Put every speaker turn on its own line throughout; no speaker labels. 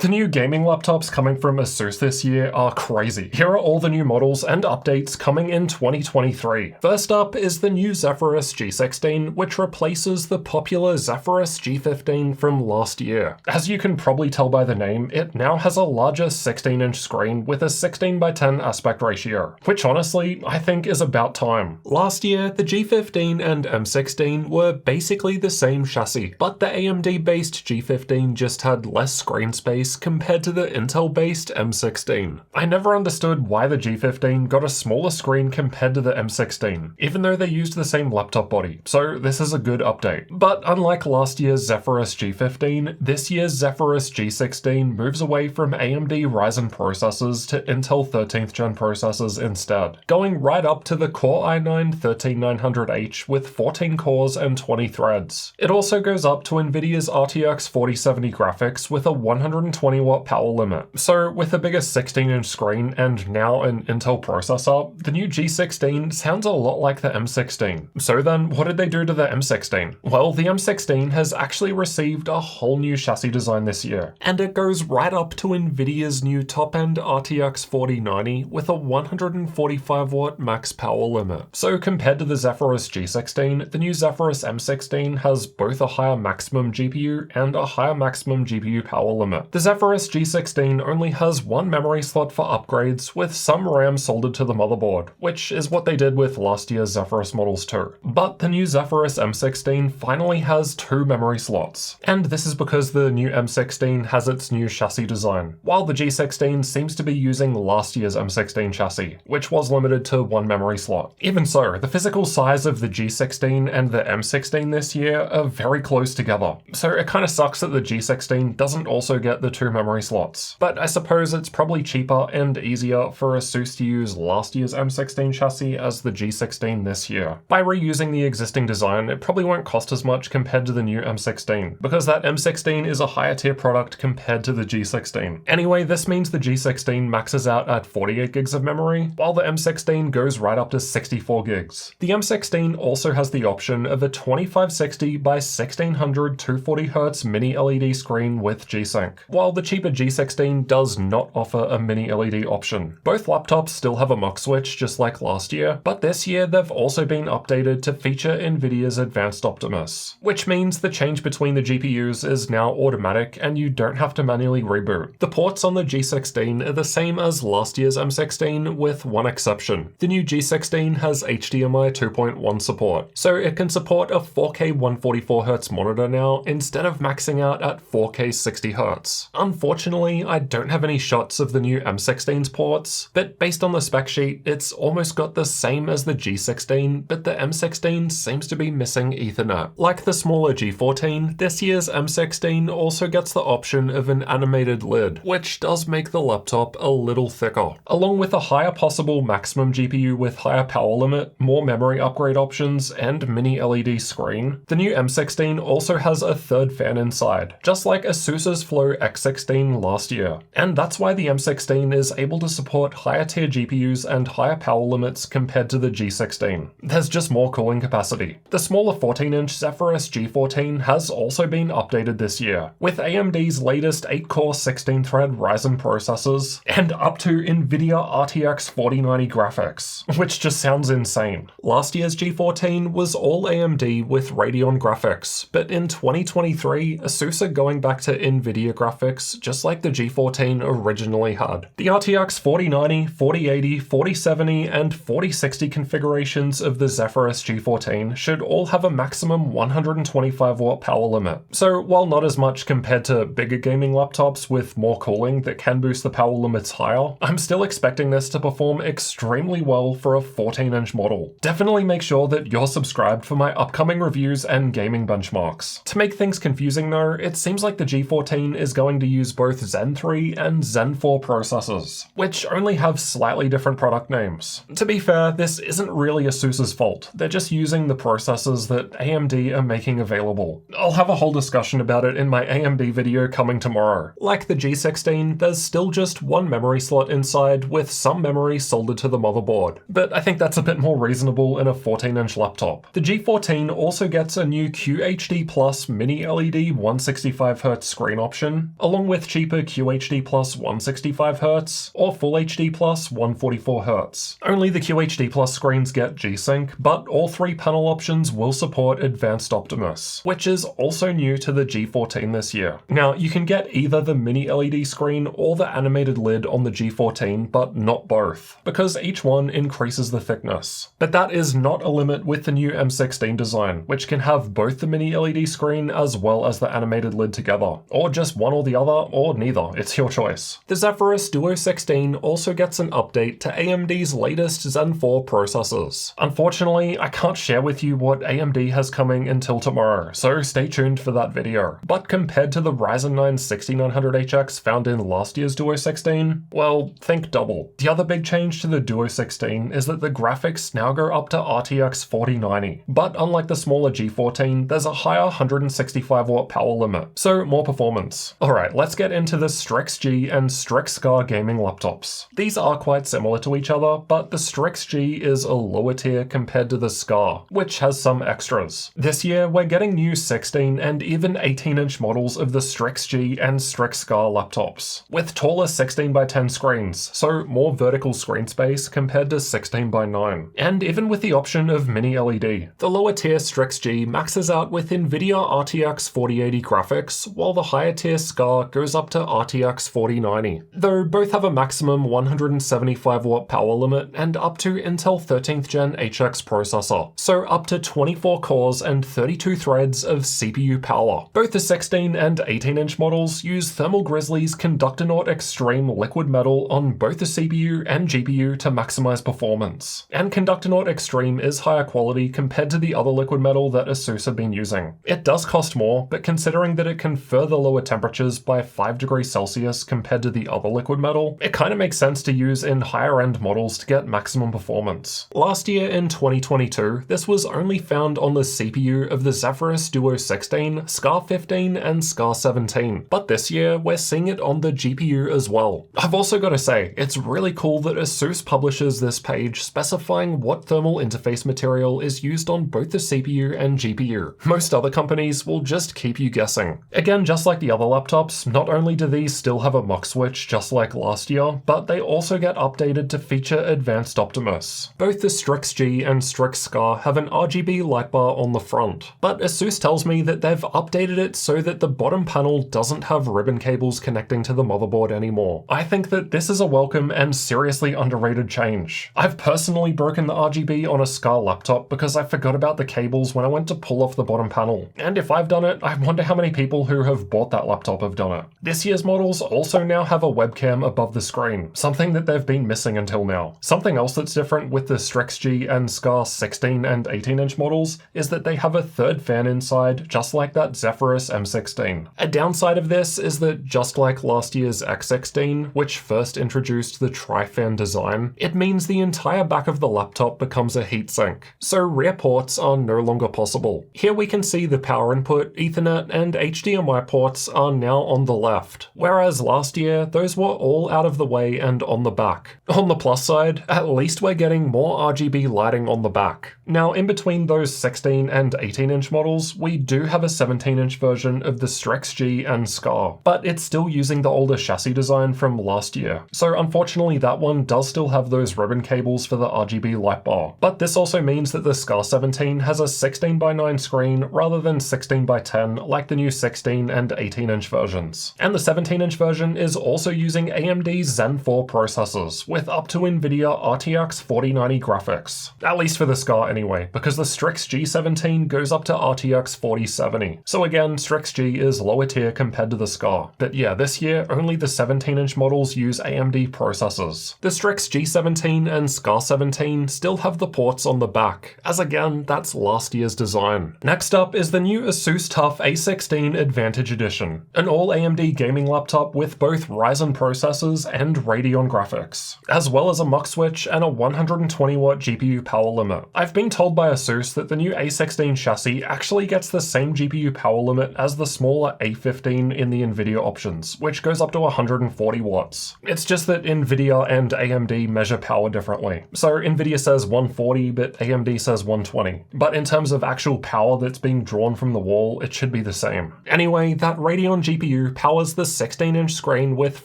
The new gaming laptops coming from ASUS this year are crazy. Here are all the new models and updates coming in 2023. First up is the new Zephyrus G16, which replaces the popular Zephyrus G15 from last year. As you can probably tell by the name, it now has a larger 16-inch screen with a 16:10 aspect ratio, which honestly, I think is about time. Last year, the G15 and M16 were basically the same chassis, but the AMD-based G15 just had less screen space compared to the Intel-based M16. I never understood why the G15 got a smaller screen compared to the M16, even though they used the same laptop body, so this is a good update. But unlike last year's Zephyrus G15, this year's Zephyrus G16 moves away from AMD Ryzen processors to Intel 13th gen processors instead, going right up to the Core i9-13900H with 14 cores and 20 threads. It also goes up to Nvidia's RTX 4070 graphics with a 120 watt power limit. So with a bigger 16-inch screen and now an Intel processor, the new G16 sounds a lot like the M16. So then, what did they do to the M16? Well, the M16 has actually received a whole new chassis design this year, and it goes right up to Nvidia's new top-end RTX 4090 with a 145 watt max power limit. So compared to the Zephyrus G16, the new Zephyrus M16 has both a higher maximum GPU and a higher maximum GPU power limit. The Zephyrus G16 only has one memory slot for upgrades, with some RAM soldered to the motherboard, which is what they did with last year's Zephyrus models too. But the new Zephyrus M16 finally has two memory slots, and this is because the new M16 has its new chassis design, while the G16 seems to be using last year's M16 chassis, which was limited to one memory slot. Even so, the physical size of the G16 and the M16 this year are very close together, so it kinda sucks that the G16 doesn't also get the two memory slots. But I suppose it's probably cheaper and easier for ASUS to use last year's M16 chassis as the G16 this year. By reusing the existing design, it probably won't cost as much compared to the new M16, because that M16 is a higher tier product compared to the G16. Anyway, this means the G16 maxes out at 48 gigs of memory, while the M16 goes right up to 64 gigs. The M16 also has the option of a 2560 by 1600 240Hz mini LED screen with G-Sync, while the cheaper G16 does not offer a mini LED option. Both laptops still have a mux switch just like last year, but this year they've also been updated to feature Nvidia's advanced Optimus, which means the change between the GPUs is now automatic and you don't have to manually reboot. The ports on the G16 are the same as last year's M16 with one exception. The new G16 has HDMI 2.1 support, so it can support a 4K 144Hz monitor now instead of maxing out at 4K 60Hz. Unfortunately, I don't have any shots of the new M16's ports, but based on the spec sheet, it's almost got the same as the G16, but the M16 seems to be missing Ethernet. Like the smaller G14, this year's M16 also gets the option of an animated lid, which does make the laptop a little thicker. Along with a higher possible maximum GPU with higher power limit, more memory upgrade options, and mini LED screen, the new M16 also has a third fan inside, just like ASUS's Flow X16 last year. And that's why the M16 is able to support higher tier GPUs and higher power limits compared to the G16. There's just more cooling capacity. The smaller 14-inch Zephyrus G14 has also been updated this year, with AMD's latest 8-core 16-thread Ryzen processors and up to Nvidia RTX 4090 graphics, which just sounds insane. Last year's G14 was all AMD with Radeon graphics, but in 2023, ASUS are going back to Nvidia graphics just like the G14 originally had. The RTX 4090, 4080, 4070, and 4060 configurations of the Zephyrus G14 should all have a maximum 125 watt power limit. So while not as much compared to bigger gaming laptops with more cooling that can boost the power limits higher, I'm still expecting this to perform extremely well for a 14-inch model. Definitely make sure that you're subscribed for my upcoming reviews and gaming benchmarks. To make things confusing though, it seems like the G14 is going to use both Zen 3 and Zen 4 processors, which only have slightly different product names. To be fair, this isn't really ASUS's fault. They're just using the processors that AMD are making available. I'll have a whole discussion about it in my AMD video coming tomorrow. Like the G16, there's still just one memory slot inside with some memory soldered to the motherboard, but I think that's a bit more reasonable in a 14-inch laptop. The G14 also gets a new QHD Plus mini LED 165Hz screen option, a along with cheaper QHD plus 165Hz or Full HD plus 144Hz. Only the QHD plus screens get G-Sync, but all three panel options will support Advanced Optimus, which is also new to the G14 this year. Now, you can get either the mini LED screen or the animated lid on the G14, but not both, because each one increases the thickness. But that is not a limit with the new M16 design, which can have both the mini LED screen as well as the animated lid together, or just one or the other, or neither, it's your choice. The Zephyrus Duo 16 also gets an update to AMD's latest Zen 4 processors. Unfortunately, I can't share with you what AMD has coming until tomorrow, so stay tuned for that video. But compared to the Ryzen 9 6900HX found in last year's Duo 16, well, think double. The other big change to the Duo 16 is that the graphics now go up to RTX 4090, but unlike the smaller G14, there's a higher 165W power limit, so more performance. Alright, let's get into the Strix G and Strix Scar gaming laptops. These are quite similar to each other, but the Strix G is a lower tier compared to the Scar, which has some extras. This year, we're getting new 16 and even 18-inch models of the Strix G and Strix Scar laptops, with taller 16x10 screens, so more vertical screen space compared to 16x9, and even with the option of mini LED. The lower tier Strix G maxes out with NVIDIA RTX 4080 graphics, while the higher tier Scar goes up to RTX 4090, though both have a maximum 175W power limit and up to Intel 13th Gen HX processor, so up to 24 cores and 32 threads of CPU power. Both the 16 and 18-inch models use Thermal Grizzly's Conductonaut Extreme liquid metal on both the CPU and GPU to maximize performance. And Conductonaut Extreme is higher quality compared to the other liquid metal that ASUS have been using. It does cost more, but considering that it can further lower temperatures by 5 degrees Celsius compared to the other liquid metal, it kind of makes sense to use in higher end models to get maximum performance. Last year in 2022, this was only found on the CPU of the Zephyrus Duo 16, Scar 15, and Scar 17, but this year we're seeing it on the GPU as well. I've also got to say, it's really cool that ASUS publishes this page specifying what thermal interface material is used on both the CPU and GPU. Most other companies will just keep you guessing. Again, just like the other laptops, not only do these still have a MUX switch just like last year, but they also get updated to feature Advanced Optimus. Both the Strix G and Strix Scar have an RGB light bar on the front, but ASUS tells me that they've updated it so that the bottom panel doesn't have ribbon cables connecting to the motherboard anymore. I think that this is a welcome and seriously underrated change. I've personally broken the RGB on a Scar laptop because I forgot about the cables when I went to pull off the bottom panel, and if I've done it, I wonder how many people who have bought that laptop have done it. This year's models also now have a webcam above the screen, something that they've been missing until now. Something else that's different with the Strix G and Scar 16 and 18-inch models is that they have a third fan inside, just like that Zephyrus M16. A downside of this is that just like last year's X16, which first introduced the tri-fan design, it means the entire back of the laptop becomes a heatsink, so rear ports are no longer possible. Here we can see the power input, Ethernet, and HDMI ports are now on the left, whereas last year those were all out of the way and on the back. On the plus side, at least we're getting more RGB lighting on the back. Now, in between those 16 and 18-inch models, we do have a 17-inch version of the Strix G and Scar, but it's still using the older chassis design from last year. So unfortunately that one does still have those ribbon cables for the RGB light bar. But this also means that the Scar 17 has a 16x9 screen rather than 16x10 like the new 16 and 18-inch versions. And the 17-inch version is also using AMD's Zen 4 processors with up to NVIDIA RTX 4090 graphics. At least for the Scar anyway, because the Strix G17 goes up to RTX 4070. So again, Strix G is lower tier compared to the Scar. But yeah, this year only the 17-inch models use AMD processors. The Strix G17 and Scar 17 still have the ports on the back, as again, that's last year's design. Next up is the new ASUS TUF A16 Advantage Edition, an all AMD gaming laptop with both Ryzen processors and Radeon graphics, as well as a MUX switch and a 120W GPU power limit. I've been told by ASUS that the new A16 chassis actually gets the same GPU power limit as the smaller A15 in the NVIDIA options, which goes up to 140 watts. It's just that NVIDIA and AMD measure power differently. So NVIDIA says 140, but AMD says 120. But in terms of actual power that's being drawn from the wall, it should be the same. Anyway, that Radeon GPU eGPU powers the 16-inch screen with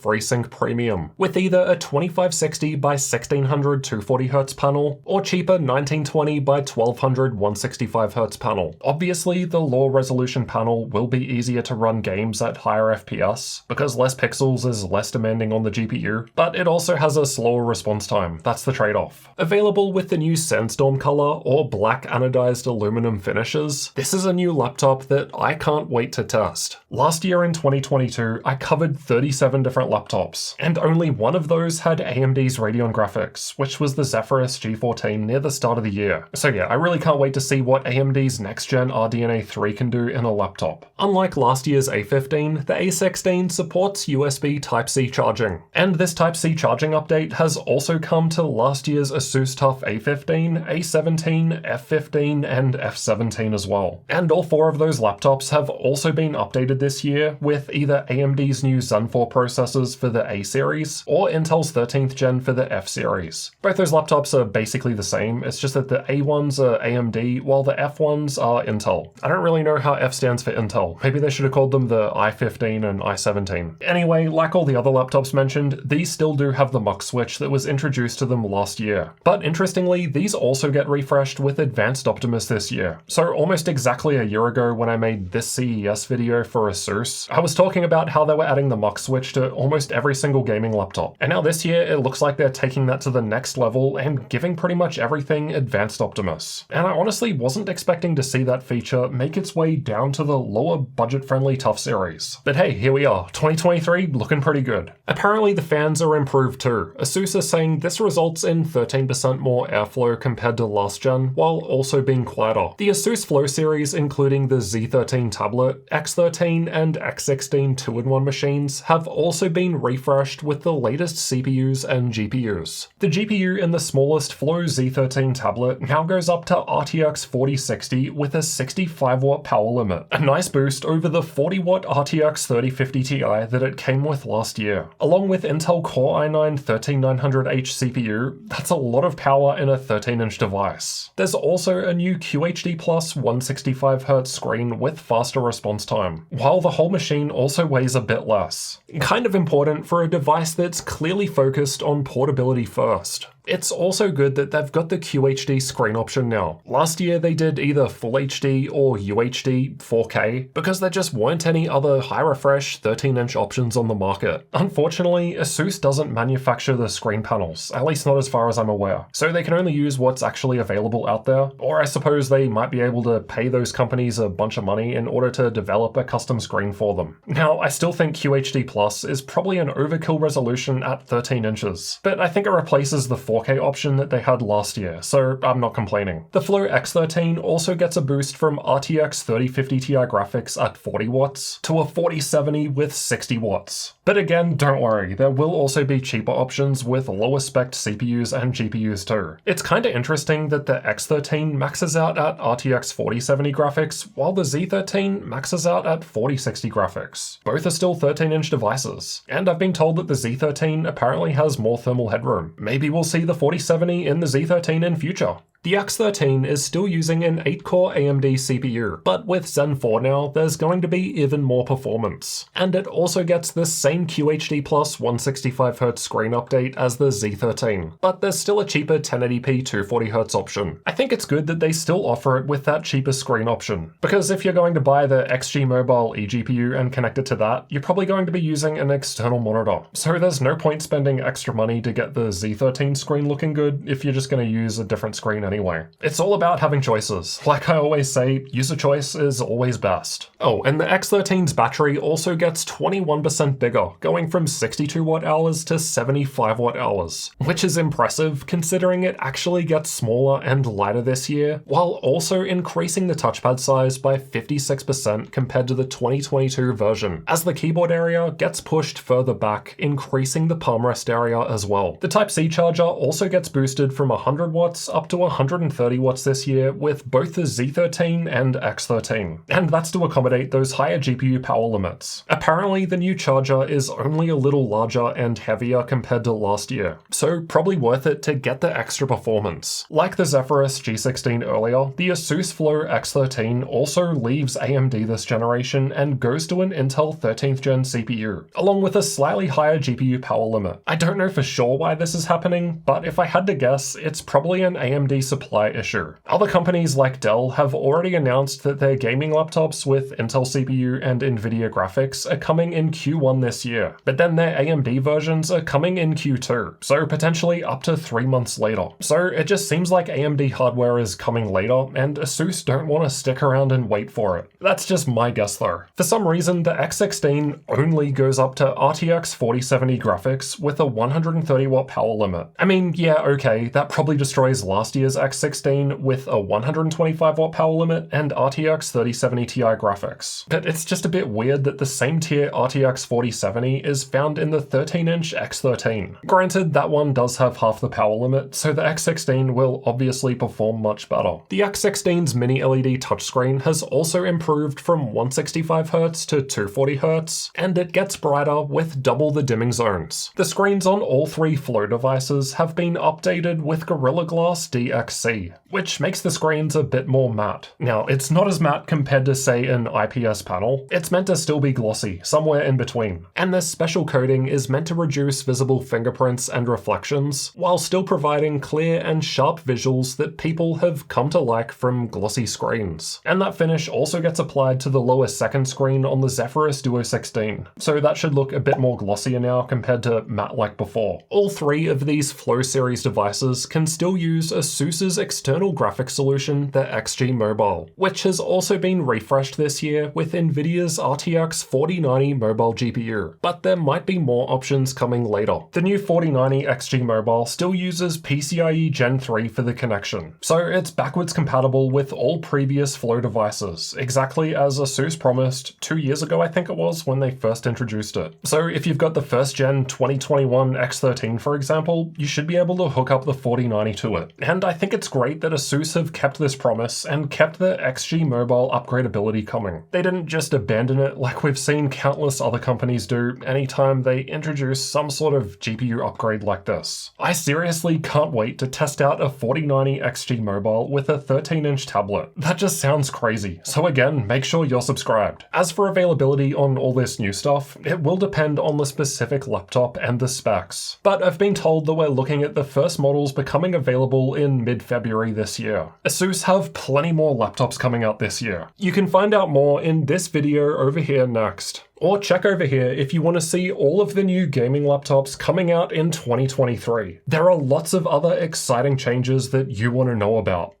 FreeSync Premium, with either a 2560 by 1600 240Hz panel or cheaper 1920 by 1200 165Hz panel. Obviously, the lower resolution panel will be easier to run games at higher FPS, because less pixels is less demanding on the GPU, but it also has a slower response time. That's the trade-off. Available with the new Sandstorm color or black anodized aluminum finishes, this is a new laptop that I can't wait to test. Last year in 2022, I covered 37 different laptops, and only one of those had AMD's Radeon graphics, which was the Zephyrus G14 near the start of the year. So yeah, I really can't wait to see what AMD's next-gen RDNA 3 can do in a laptop. Unlike last year's A15, the A16 supports USB Type-C charging, and this Type-C charging update has also come to last year's ASUS TUF A15, A17, F15, and F17 as well. And all four of those laptops have also been updated this year with either AMD's new Zen 4 processors for the A series or Intel's 13th gen for the F series. Both those laptops are basically the same, it's just that the A ones are AMD while the F ones are Intel. I don't really know how F stands for Intel. Maybe they should have called them the i15 and i17. Anyway, like all the other laptops mentioned, these still do have the mux switch that was introduced to them last year. But interestingly, these also get refreshed with Advanced Optimus this year. So almost exactly a year ago when I made this CES video for ASUS, I was talking about how they were adding the mux switch to almost every single gaming laptop. And now this year, it looks like they're taking that to the next level and giving pretty much everything Advanced Optimus. And I honestly wasn't expecting to see that feature make its way down to the lower budget-friendly TUF series. But hey, here we are, 2023 looking pretty good. Apparently the fans are improved too. ASUS is saying this results in 13% more airflow compared to last gen, while also being quieter. The ASUS Flow series, including the Z13 tablet, X13 and X16 2-in-1 machines, have also been refreshed with the latest CPUs and GPUs. The GPU in the smallest Flow Z13 tablet now goes up to RTX 4060 with a 65-watt power limit, a nice boost over the 40-watt RTX 3050 Ti that it came with last year. Along with Intel Core i9-13900H CPU, that's a lot of power in a 13-inch device. There's also a new QHD+ 165Hz screen with faster response time, while the whole machine also weighs a bit less. Kind of important for a device that's clearly focused on portability first. It's also good that they've got the QHD screen option now. Last year they did either Full HD or UHD 4K because there just weren't any other high refresh 13-inch options on the market. Unfortunately, ASUS doesn't manufacture the screen panels, at least not as far as I'm aware, so they can only use what's actually available out there, or I suppose they might be able to pay those companies a bunch of money in order to develop a custom screen for them. Now, I still think QHD Plus is probably an overkill resolution at 13 inches, but I think it replaces the 4K option that they had last year, so I'm not complaining. The Flow X13 also gets a boost from RTX 3050 Ti graphics at 40 watts to a 4070 with 60 watts. But again, don't worry, there will also be cheaper options with lower spec CPUs and GPUs too. It's kinda interesting that the X13 maxes out at RTX 4070 graphics, while the Z13 maxes out at 4060 graphics. Both are still 13-inch devices, and I've been told that the Z13 apparently has more thermal headroom. Maybe we'll see the 4070 in the Z13 in future. The X13 is still using an 8-core AMD CPU, but with Zen 4 now, there's going to be even more performance. And it also gets the same QHD+ 165Hz screen update as the Z13, but there's still a cheaper 1080p 240Hz option. I think it's good that they still offer it with that cheaper screen option, because if you're going to buy the XG Mobile eGPU and connect it to that, you're probably going to be using an external monitor. So there's no point spending extra money to get the Z13 screen looking good if you're just going to use a different screen anyway. It's all about having choices. Like I always say, user choice is always best. Oh, and the X13's battery also gets 21% bigger, going from 62 watt hours to 75 watt hours, which is impressive considering it actually gets smaller and lighter this year, while also increasing the touchpad size by 56% compared to the 2022 version, as the keyboard area gets pushed further back, increasing the palm rest area as well. The Type-C charger also gets boosted from 100 watts up to 100 130 watts this year with both the Z13 and X13, and that's to accommodate those higher GPU power limits. Apparently, the new charger is only a little larger and heavier compared to last year, so probably worth it to get the extra performance. Like the Zephyrus G16 earlier, the ASUS Flow X13 also leaves AMD this generation and goes to an Intel 13th gen CPU, along with a slightly higher GPU power limit. I don't know for sure why this is happening, but if I had to guess, it's probably an AMD supply issue. Other companies like Dell have already announced that their gaming laptops with Intel CPU and Nvidia graphics are coming in Q1 this year, but then their AMD versions are coming in Q2, so potentially up to 3 months later. So it just seems like AMD hardware is coming later, and ASUS don't want to stick around and wait for it. That's just my guess though. For some reason, the X16 only goes up to RTX 4070 graphics with a 130 watt power limit. I mean, yeah, okay, that probably destroys last year's X16 with a 125 watt power limit and RTX 3070 Ti graphics. But it's just a bit weird that the same tier RTX 4070 is found in the 13-inch X13. Granted, that one does have half the power limit, so the X16 will obviously perform much better. The X16's mini LED touchscreen has also improved from 165Hz to 240Hz, and it gets brighter with double the dimming zones. The screens on all three Flow devices have been updated with Gorilla Glass DXC, which makes the screens a bit more matte. Now, it's not as matte compared to, say, an IPS panel. It's meant to still be glossy, somewhere in between. And this special coating is meant to reduce visible fingerprints and reflections, while still providing clear and sharp visuals that people have come to like from glossy screens. And that finish also gets applied to the lower second screen on the Zephyrus Duo 16, so that should look a bit more glossier now compared to matte like before. All three of these Flow series devices can still use ASUS's external graphics solution, the XG Mobile, which has also been refreshed this year with Nvidia's RTX 4090 mobile GPU, but there might be more options coming later. The new 4090 XG Mobile still uses PCIe Gen 3 for the connection, so it's backwards compatible with all previous Flow devices, exactly as ASUS promised 2 years ago, I think it was, when they first introduced it. So if you've got the first gen 2021 X13, for example, you should be able to hook up the 4090 to it. And I think it's great that ASUS have kept this promise and kept the XG Mobile upgradability coming. They didn't just abandon it like we've seen countless other companies do anytime they introduce some sort of GPU upgrade like this. I seriously can't wait to test out a 4090 XG Mobile with a 13-inch tablet. That just sounds crazy. So again, make sure you're subscribed. As for availability on all this new stuff, it will depend on the specific laptop and the specs. But I've been told that we're looking at the first models becoming available in mid-February this year. ASUS have plenty more laptops coming out this year. You can find out more in this video over here next. Or check over here if you want to see all of the new gaming laptops coming out in 2023. There are lots of other exciting changes that you want to know about.